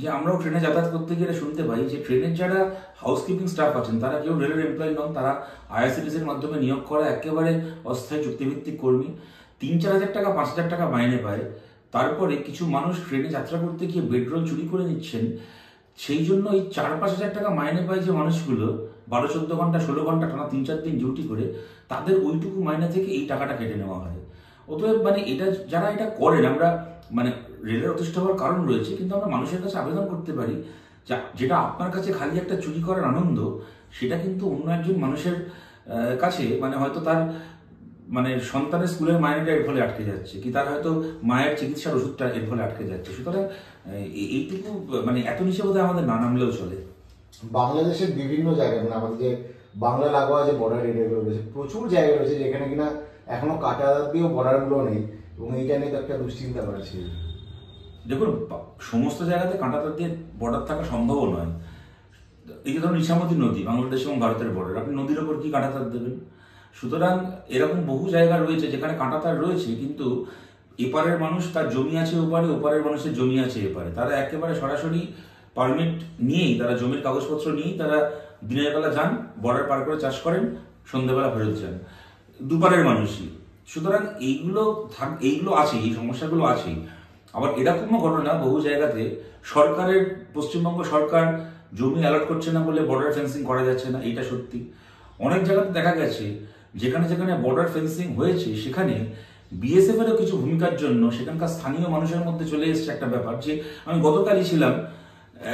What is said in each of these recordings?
যে আমরাও ট্রেনে যাতায়াত করতে গেলে শুনতে পাই যে ট্রেনের যারা হাউসকিপিং স্টাফ আছেন তারা কেউ রেলের এমপ্লয়ি নন, তারা আইআরসিটিসির মাধ্যমে নিয়োগ করা একেবারে অস্থায়ী চুক্তিভিত্তিক কর্মী। 3-4 হাজার টাকা 5,000 টাকা মাইনে পায়। তারপরে কিছু মানুষ ট্রেনে যাত্রা করতে গিয়ে বেডরোল চুরি করে নিচ্ছেন। সেই জন্য এই 4-5 হাজার টাকা মাইনে পায় যে মানুষগুলো 12-14 ঘন্টা 16 ঘন্টা টানা 3-4 দিন ডিউটি করে, তাদের ওইটুকু মাইনে থেকে এই টাকাটা কেটে নেওয়া হয়। অতএব মানে এটা যারা এটা করেন, আমরা মানে রেলের অতিষ্ঠ হওয়ার কারণ রয়েছে, কিন্তু আমরা মানুষের কাছে আবেদন করতে পারি যেটা আপনার কাছে খালি একটা চুরি করার আনন্দ, সেটা কিন্তু অন্য একজন মানুষের কাছে মানে হয়তো তার মানে সন্তানের স্কুলের মাইনেটা এর ফলে আটকে যাচ্ছে, কি তার হয়তো মায়ের চিকিৎসার ওষুধটা এর ফলে আটকে যাচ্ছে। সুতরাং এইটুকু মানে এত নিচে বোধহয় আমাদের না নামলেও চলে। বাংলাদেশের বিভিন্ন জায়গায় মানে আমাদের যে বাংলা লাগোয়া যে বর্ডার এরিয়াগুলো রয়েছে, প্রচুর জায়গা রয়েছে যেখানে কিনা এখনো কাটা দিয়েও বর্ডারগুলো নেই, এবং এইটা নিয়ে তো একটা দুশ্চিন্তা করেছে। দেখুন, সমস্ত জায়গাতে কাঁটাতার দিয়ে বর্ডার থাকা সম্ভবও নয়। এই যে ধরুন ইছামতি নদী, বাংলাদেশ এবং ভারতের বর্ডার, আপনি নদীর ওপর কি কাঁটাতার দেবেন? সুতরাং এরকম বহু জায়গা রয়েছে যেখানে কাঁটাতার রয়েছে, কিন্তু এপারের মানুষ তার জমি আছে ওপারে, ওপারের মানুষের জমি আছে এপারে, তারা একেবারে সরাসরি পারমিট নিয়েই, তারা জমির কাগজপত্র নিয়েই তারা দিনের বেলা যান, বর্ডার পার করে চাষ করেন, সন্ধ্যেবেলা ফেরত যান, দুপারের মানুষই। সুতরাং এইগুলো আছে, এই সমস্যাগুলো আছেই। আবার এরকমও ঘটনা বহু জায়গাতে সরকারের, পশ্চিমবঙ্গ সরকার জমি অ্যালট করছে না বলে বর্ডার ফেন্সিং করা যাচ্ছে না, এইটা সত্যি। অনেক জায়গাতে দেখা গেছে যেখানে যেখানে বর্ডার ফেন্সিং হয়েছে সেখানে বিএসএফ এরও কিছু ভূমিকার জন্য সেখানকার স্থানীয় মানুষের মধ্যে চলে এসেছে একটা ব্যাপার, যে আমি গতকালই ছিলাম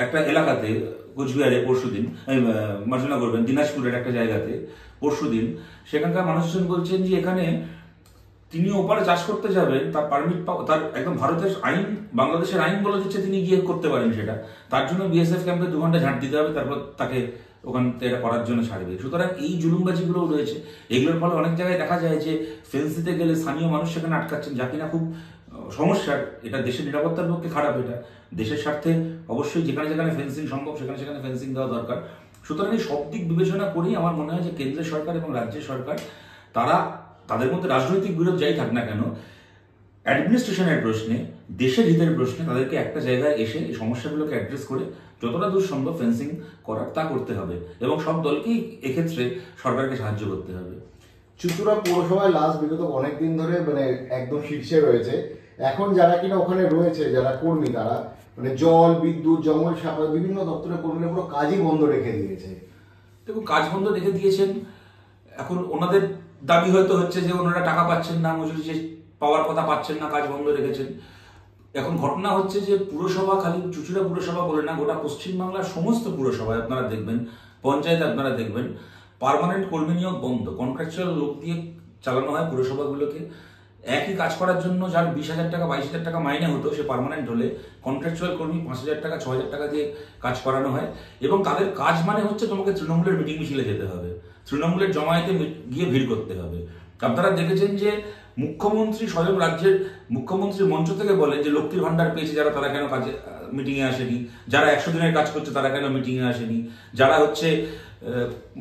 একটা এলাকাতে, কোচবিহারে পরশুদিন, মার্জনা করবেন, দিনাজপুরের একটা জায়গাতে পরশুদিন, সেখানকার মানুষজন বলছেন যে এখানে তিনি ওপারে চাষ করতে যাবেন, তার পারমিট তার একদম ভারতের আইন, বাংলাদেশের আইন বলে দিচ্ছে তিনি গিয়ে করতে পারেন সেটা, তার জন্য বিএসএফ ক্যাম্পে 2 ঘন্টা ঝাঁট দিতে হবে, তারপর তাকে ওখান থেকে এটা করার জন্য ছাড়বে। সুতরাং এই জুলুমবাজিগুলোও রয়েছে। এগুলোর ফলে অনেক জায়গায় দেখা যায় যে ফেন্স দিতে গেলে স্থানীয় মানুষ সেখানে আটকাচ্ছেন, যা কিনা খুব সমস্যার। এটা দেশের নিরাপত্তার পক্ষে খারাপ, এটা দেশের স্বার্থে অবশ্যই যেখানে যেখানে ফেন্সিং সম্ভব সেখানে সেখানে ফেন্সিং দেওয়া দরকার। সুতরাং এই সব দিক বিবেচনা করেই আমার মনে হয় যে কেন্দ্রের সরকার এবং রাজ্যের সরকার, তারা তাদের মধ্যে রাজনৈতিক বিরোধ যাই থাক না কেন, অ্যাডমিনিস্ট্রেশনের প্রশ্নে, দেশের হিতের প্রশ্নে তাদেরকে একটা জায়গায় এসে এই সমস্যাগুলোকে অ্যাড্রেস করে যতটা দূর সম্ভব ফেন্সিং করার তা করতে হবে, এবং সব দলকেই এক্ষেত্রে সরকারকে সাহায্য করতে হবে। চুঁচুড়া পৌরসভায় লাস্ট বিগত অনেকদিন ধরে মানে একদম শীর্ষে রয়েছে। এখন যারা কিনা ওখানে রয়েছে, যারা কর্মী, তারা মানে জল, বিদ্যুৎ, জঙ্গল শাখা বিভিন্ন দপ্তরের কর্মীরা পুরো কাজই বন্ধ রেখে দিয়েছে। দেখুন, কাজ বন্ধ রেখে দিয়েছেন, এখন ওনাদের দাবি হয়তো হচ্ছে যে ওনারা টাকা পাচ্ছেন না, মজুরি যে পাওয়ার কথা পাচ্ছেন না, কাজ বন্ধ রেখেছেন। এখন ঘটনা হচ্ছে যে পুরসভা, খালি চুঁচুড়া পুরসভা বলে না, গোটা পশ্চিমবাংলার সমস্ত পুরসভায় আপনারা দেখবেন, পঞ্চায়েতে আপনারা দেখবেন, পার্মানেন্ট কর্মী নিয়োগ বন্ধ, কন্ট্রাকচুয়াল লোক দিয়ে চালানো হয় পুরসভাগুলোকে। একই কাজ করার জন্য যার 20,000 টাকা 22,000 টাকা মাইনে হতো, সে পার্মানেন্ট হলে কন্ট্রাকচুয়াল কর্মী 5,000 টাকা 6,000 টাকা দিয়ে কাজ করানো হয়। এবং তাদের কাজ মানে হচ্ছে তোমাকে তৃণমূলের মিটিং মিছিলে যেতে হবে, তৃণমূলের জমায়েতে গিয়ে ভিড় করতে হবে। আপনারা দেখেছেন যে মুখ্যমন্ত্রী স্বয়ং রাজ্যের মুখ্যমন্ত্রীর মঞ্চ থেকে বলে যে লক্ষ্মীর ভান্ডার পেয়েছে যারা, তারা কেন কাজে মিটিংয়ে আসেনি, যারা 100 দিনের কাজ করছে তারা কেন মিটিংয়ে আসেনি, যারা হচ্ছে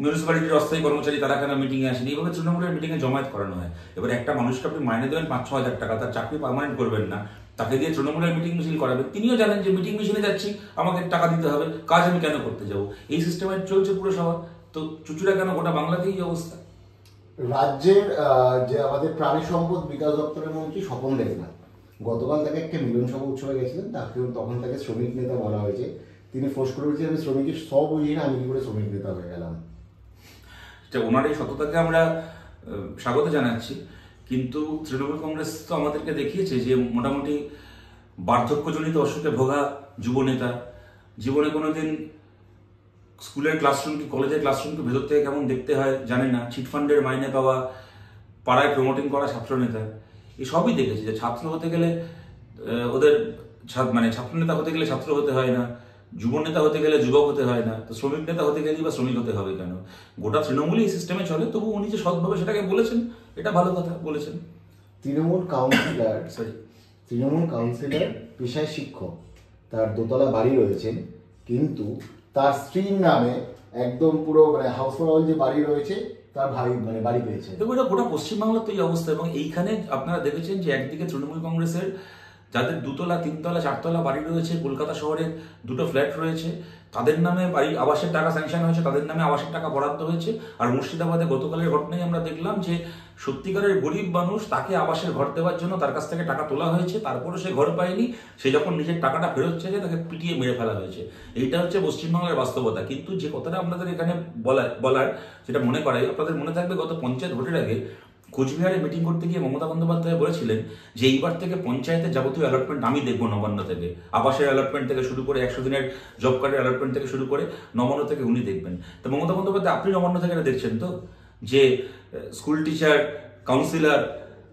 মিউনিসিপ্যালিটির অস্থায়ী কর্মচারী তারা কেন মিটিংয়ে আসেনি। এইভাবে তৃণমূলের মিটিংয়ে জমায়েত করানো হয়। এবার একটা মানুষকে আপনি মাইনে দেবেন 5-6 হাজার টাকা, তার চাকরি পার্মানেন্ট করবেন না, তাকে দিয়ে তৃণমূলের মিটিং মিছিল করাবেন। তিনিও জানেন যে মিটিং মিছিলে যাচ্ছি, আমাকে টাকা দিতে হবে, কাজ আমি কেন করতে যাবো। এই সিস্টেমে চলছে পুরসভা। তো চুঁচুড়া কেন, গোটা বাংলাতেই এই অবস্থা। রাজ্যের যে আমাদের প্রাণী সম্পদ বিকাশ দপ্তরের মন্ত্রী স্বপন দেবনাথ গতকাল তাকে একটা মিলন সভা উৎসবে গেছিলেন, তাকে তখন তাকে শ্রমিক নেতা বলা হয়েছে। তিনি ফোর্স করে বলছেন আমি শ্রমিকের সব বুঝি না, আমি কি করে শ্রমিক নেতা হয়ে গেলাম। ওনার এই সততাকে আমরা স্বাগত জানাচ্ছি, কিন্তু তৃণমূল কংগ্রেস তো আমাদেরকে দেখিয়েছে যে মোটামুটি বার্ধক্যজনিত অসুখে ভোগা যুবনেতা, জীবনে কোনোদিন স্কুলের ক্লাসরুম কি কলেজের ক্লাসরুম কি ভেতর থেকে কেমন দেখতে হয় জানে না, চিটফান্ডের মাইনে পাওয়া, পাড়ায় প্রমোটিং করা ছাত্রনেতা, এসবই দেখেছি। যে ছাত্র হতে গেলে ওদের মানে ছাত্রনেতা হতে গেলে ছাত্র হতে হয় না, যুব নেতা হতে গেলে যুবক হতে হয় না, তো শ্রমিক নেতা হতে গেলেই বা শ্রমিক হতে হবে কেন? গোটা তৃণমূলই এই সিস্টেমে চলে। তবু উনি যে সৎভাবে সেটাকে বলেছেন, এটা ভালো কথা বলেছেন। তৃণমূল কাউন্সিলর পেশায় শিক্ষক, তার দোতলা বাড়ি রয়েছেন, কিন্তু তার স্ত্রীর নামে একদম পুরো মানে হাউস ফর যে বাড়ি রয়েছে তার ভাই মানে বাড়ি পেয়েছে। দেখুন, এটা গোটা পশ্চিমবাংলার তো এই অবস্থা। এবং এইখানে আপনারা দেখেছেন যে একদিকে তৃণমূল কংগ্রেসের যাদের 2তলা 3তলা 4তলা বাড়ি রয়েছে, কলকাতা শহরে 2টো ফ্ল্যাট রয়েছে, তাদের নামে বাড়ি আবাসের টাকা স্যাংশন হয়েছে, তাদের নামে আবাসের টাকা বরাদ্দ হয়েছে। আর মুর্শিদাবাদে গতকালের ঘটনায় আমরা দেখলাম যে সত্যিকারের গরিব মানুষ, তাকে আবাসের ঘর দেওয়ার জন্য তার কাছ থেকে টাকা তোলা হয়েছে, তারপরে সে ঘর পায়নি, সে যখন নিজের টাকাটা ফেরত চেয়েছে তাকে পিটিয়ে মেরে ফেলা হয়েছে। এইটা হচ্ছে পশ্চিমবাংলার বাস্তবতা। কিন্তু যে কথাটা আপনাদের এখানে বলার যেটা মনে করাই, আপনাদের মনে থাকবে গত পঞ্চায়েত ভোটের আগে কোচবিহারে মিটিং করতে গিয়ে মমতা বন্দ্যোপাধ্যায় বলেছিলেন যে এইবার থেকে পঞ্চায়েতের যাবতীয় অ্যালটমেন্ট আমি দেখবো নবান্ন থেকে, আবাসের অ্যালটমেন্ট থেকে শুরু করে 100 দিনের জব কার্ডের অ্যালটমেন্ট থেকে শুরু করে নবান্ন থেকে উনি দেখবেন। তো মমতা বন্দ্যোপাধ্যায় আপনি নবান্ন থেকে এটা দেখছেন তো, যে স্কুল টিচার, কাউন্সিলর,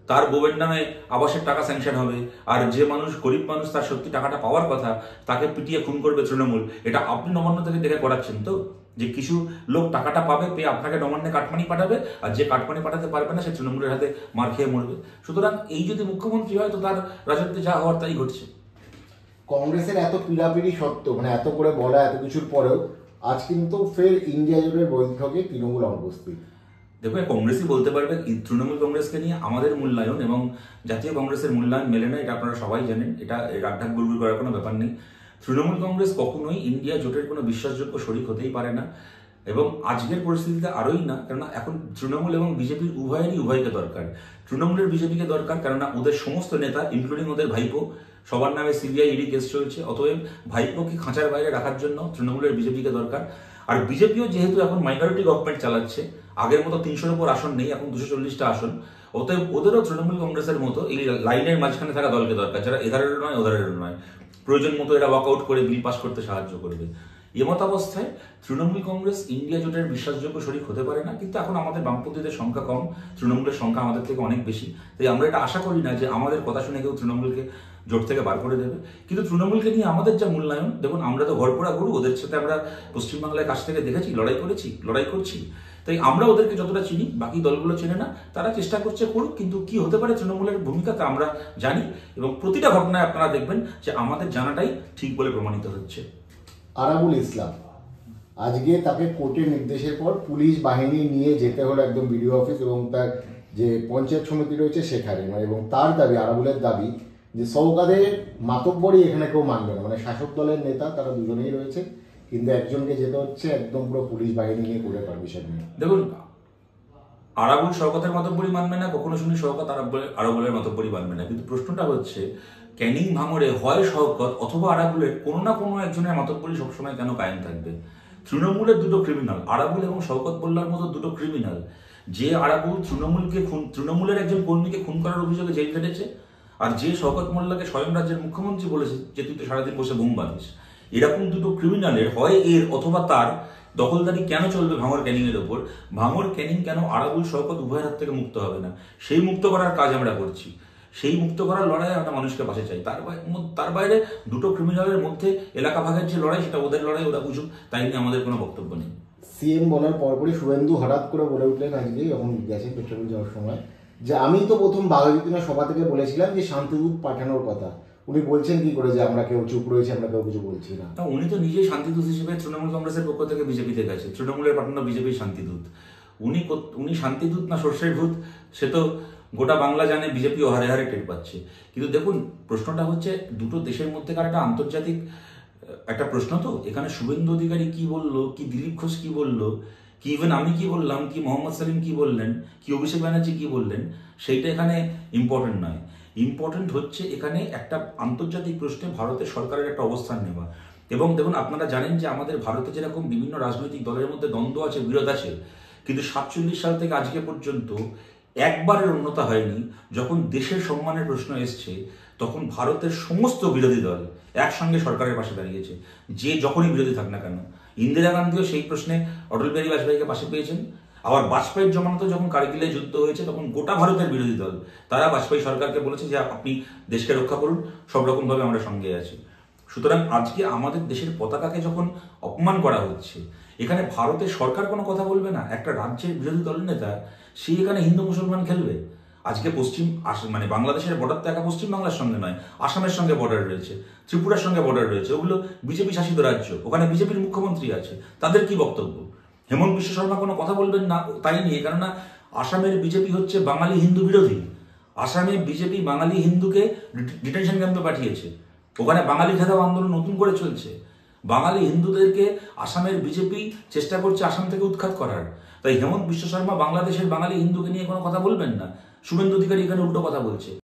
তার বউয়ের নামে আবাসের টাকা স্যাংশন হবে, আর যে মানুষ গরিব মানুষ তার সত্যি টাকাটা পাওয়ার কথা তাকে পিটিয়ে খুন করবে তৃণমূল, এটা আপনি নবান্ন থেকে দেখে করাচ্ছেন তো, যে কিছু লোক টাকাটা পাবে, পেয়ে আপনাকে নবান্নে কাটমানি পাঠাবে, আর যে কাটমানি পাঠাতে পারবে না সে তৃণমূলের হাতে মার খেয়ে মরবে। সুতরাং এই যদি মুখ্যমন্ত্রী হয় তো তার রাজত্বে যা হওয়ার তাই ঘটছে। কংগ্রেসের এত পিড়াপিড়ি সত্ত্বেও, মানে এত করে বলা, এত কিছুর পরেও আজ কিন্তু ফের ইন্ডিয়া জোটের বৈঠকে তৃণমূল অনুপস্থিত। দেখো, কংগ্রেসই বলতে পারবে তৃণমূল কংগ্রেসকে নিয়ে আমাদের মূল্যায়ন এবং জাতীয় কংগ্রেসের মূল্যায়ন মেলে না, এটা আপনারা সবাই জানেন, এটা রাগঢাক গুড়গুড় করার কোনো ব্যাপার নেই। তৃণমূল কংগ্রেস কখনোই ইন্ডিয়া জোটের কোনো বিশ্বাসযোগ্য শরিক হতেই পারে না, এবং আজকের পরিস্থিতিতে আরোই না, কেননা এখন তৃণমূল এবং বিজেপির উভয়কে দরকার। তৃণমূলের বিজেপিকে দরকার, কেননা ওদের সমস্ত নেতা ইনক্লুডিং ওদের ভাইপো সবার নামে সিবিআই ইডি কেস চলছে, অতএব ভাইপোকে খাঁচার বাইরে রাখার জন্য তৃণমূলের বিজেপিকে দরকার। আর বিজেপিও যেহেতু এখন মাইনরিটি গভর্নমেন্ট চালাচ্ছে, আগের মতো 300-এর উপর আসন নেই, এখন 240টা আসন, অতএব ওদেরও তৃণমূল কংগ্রেসের মতো এই লাইনের মাঝখানে থাকা দলকে দরকার, যারা এধারেরও নয় ওধারেরও নয়, প্রয়োজন মতো এরা ওয়াকআউট করে বিল পাস করতে সাহায্য করবে। এমতাবস্থায় তৃণমূল কংগ্রেস ইন্ডিয়া জোটের বিশ্বাসযোগ্য শরিক হতে পারে না। কিন্তু এখন আমাদের বামপন্থীদের সংখ্যা কম, তৃণমূলের সংখ্যা আমাদের থেকে অনেক বেশি, তাই আমরা এটা আশা করি না যে আমাদের কথা শুনে কেউ তৃণমূলকে জোট থেকে বার করে দেবে। কিন্তু তৃণমূলকে নিয়ে আমাদের যা মূল্যায়ন, দেখুন আমরা তো ঘরপোড়া গরু, ওদের সাথে আমরা পশ্চিমবাংলায় কাছ থেকে দেখেছি, লড়াই করছি, তাই আমরা ওদেরকে যতটা চিনি বাকি দলগুলো চেনে না। তারা চেষ্টা করছে করুক, কিন্তু কি হতে পারে তৃণমূলের ভূমিকা তা আমরা জানি, এবং প্রতিটা ঘটনায় আপনারা দেখবেন যে আমাদের জানাটাই ঠিক বলে প্রমাণিত হচ্ছে। আরাবুল ইসলাম, আজকে তাকে কোর্টের নির্দেশের পর পুলিশ বাহিনী নিয়ে যেতে হলো একদম বিডিও অফিস, এবং তার যে পঞ্চায়েত সমিতি রয়েছে সেখানে, এবং তার দাবি, আরাবুলের দাবি যে সৌকাদের মাতব্বরই এখানে কেউ মানবে না, মানে শাসক দলের নেতা তারা দুজনেই রয়েছে, কিন্তু একজনকে যেতে হচ্ছে একদম পুরো পুলিশ বাহিনী নিয়ে করে পারমিশন নিয়ে। দেখুন, আরাবুল শওকতের মাতব্বরই মানবে না, কখনো শুনি শওকত আরাবুলের মাতব্বরই মানবে না, কিন্তু প্রশ্নটা হচ্ছে ক্যানিং ভাঙড়ে হয় শওকত অথবা আরাবুলের কোনো না কোনো একজনের মাতব্বরই সবসময় কেন কায়েম থাকবে? তৃণমূলের দুটো ক্রিমিনাল, আরাবুল এবং শওকত মোল্লার মতো দুটো ক্রিমিনাল, যে আরাবুল তৃণমূলের একজন কর্মীকে খুন করার অভিযোগে জেল খেটেছে, আর যে শওকত মোল্লাকে স্বয়ং রাজ্যের মুখ্যমন্ত্রী বলেছে যে তুই তো সারাদিন বসে ঘুম বাঁধিস, এরকম দুটো ক্রিমিনালের হয় এর অথবা তার দখলদারি কেন চলবে ভাঙড় ক্যানিং এর ওপর? ভাঙড় ক্যানিং কেন আরাবুল শওকত উভয়ের হাত থেকে মুক্ত হবে না? সেই মুক্ত করার কাজ আমরা করছি, সেই মুক্ত করার লড়াই আমরা মানুষকে পাশে চাই। তার বাইরে দুটো ক্রিমিনালের মধ্যে এলাকা ভাগের যে লড়াই, সেটা ওদের লড়াই, ওরা বুঝুক, তাই নিয়ে আমাদের কোনো বক্তব্য নেই। সিএম বলার পরপরই শুভেন্দু হঠাৎ করে বলে উঠলেন আজকে যখন গেছে পেট্রোল যাওয়ার সময়, যে আমি তো প্রথম বাঘাযতীনের সভা থেকে বলেছিলাম যে শান্তিদূত পাঠানোর কথা। উনি বলছেন কি করে যে আমরা কেউ চুপ রয়েছি, আমরা কেউ কিছু বলছি না? উনি তো নিজেই শান্তিদূত হিসেবে তৃণমূল কংগ্রেসের পক্ষ থেকে বিজেপিতে গেছে, তৃণমূলের পাঠানো বিজেপির শান্তিদূত। উনি শান্তিদূত না সর্ষের ভূত সে তো গোটা বাংলা জানে, বিজেপি হারে হারে টের পাচ্ছে। কিন্তু দেখুন, প্রশ্নটা হচ্ছে দুটো দেশের মধ্যেকার একটা আন্তর্জাতিক একটা প্রশ্ন। তো এখানে শুভেন্দু অধিকারী কি বললো, কি দিলীপ ঘোষ কি বললো, কি ইভেন আমি কি বললাম, কি মোহাম্মদ সালিম কি বললেন, কি অভিষেক ব্যানার্জি কি বললেন, সেইটা এখানে ইম্পর্টেন্ট নয়। ইম্পর্টেন্ট হচ্ছে এখানে একটা আন্তর্জাতিক প্রশ্নে ভারতের সরকারের একটা অবস্থান নেওয়া। এবং দেখুন, আপনারা জানেন যে আমাদের ভারতে যেরকম বিভিন্ন রাজনৈতিক দলের মধ্যে দ্বন্দ্ব আছে, বিরোধ আছে, কিন্তু 47 সাল থেকে আজকে পর্যন্ত একবারের উন্নতি হয়নি। যখন দেশের সম্মানের প্রশ্ন এসছে তখন ভারতের সমস্ত বিরোধী দল একসঙ্গে সরকারের পাশে দাঁড়িয়েছে, যে যখনই বিরোধী থাক না কেন। ইন্দিরা গান্ধীও সেই প্রশ্নে অটল বিহারী বাজপেয়ীকে পাশে পেয়েছেন। আবার বাজপেয়ীর জমানাতে যখন কার্গিলে যুদ্ধ হয়েছে তখন গোটা ভারতের বিরোধী দল তারা বাজপেয়ী সরকারকে বলেছে যে আপনি দেশকে রক্ষা করুন, সব রকমভাবে আমরা সঙ্গে আছি। সুতরাং আজকে আমাদের দেশের পতাকাকে যখন অপমান করা হচ্ছে, এখানে ভারতের সরকার কোনো কথা বলবে না? একটা রাজ্যের বিরোধী দলের নেতা সে এখানে হিন্দু মুসলমান খেলবে? আজকে মানে বাংলাদেশের বর্ডার তো একা পশ্চিমবাংলার সঙ্গে নয়, আসামের সঙ্গে বর্ডার রয়েছে, ত্রিপুরার সঙ্গে বর্ডার রয়েছে, ওগুলো বিজেপি শাসিত রাজ্য, ওখানে বিজেপির মুখ্যমন্ত্রী আছে, তাদের কি বক্তব্য? হেমন্ত বিশ্ব শর্মা কোনো কথা বলবেন না তাই নিয়ে, কেননা আসামের বিজেপি হচ্ছে বাঙালি হিন্দু বিরোধী, আসামে বিজেপি বাঙালি হিন্দুকে ডিটেনশন ক্যাম্পে পাঠিয়েছে, ওখানে বাঙালি খেদাও আন্দোলন নতুন করে চলছে। বাঙালি হিন্দুদেরকে আসামের বিজেপি চেষ্টা করছে আসাম থেকে উৎখাত করার। তাই হেমন্ত বিশ্ব শর্মা বাংলাদেশের বাঙালি হিন্দুকে নিয়ে কোনো কথা বলবেন না, শুভেন্দু অধিকারী এখানে উল্টো কথা বলছে।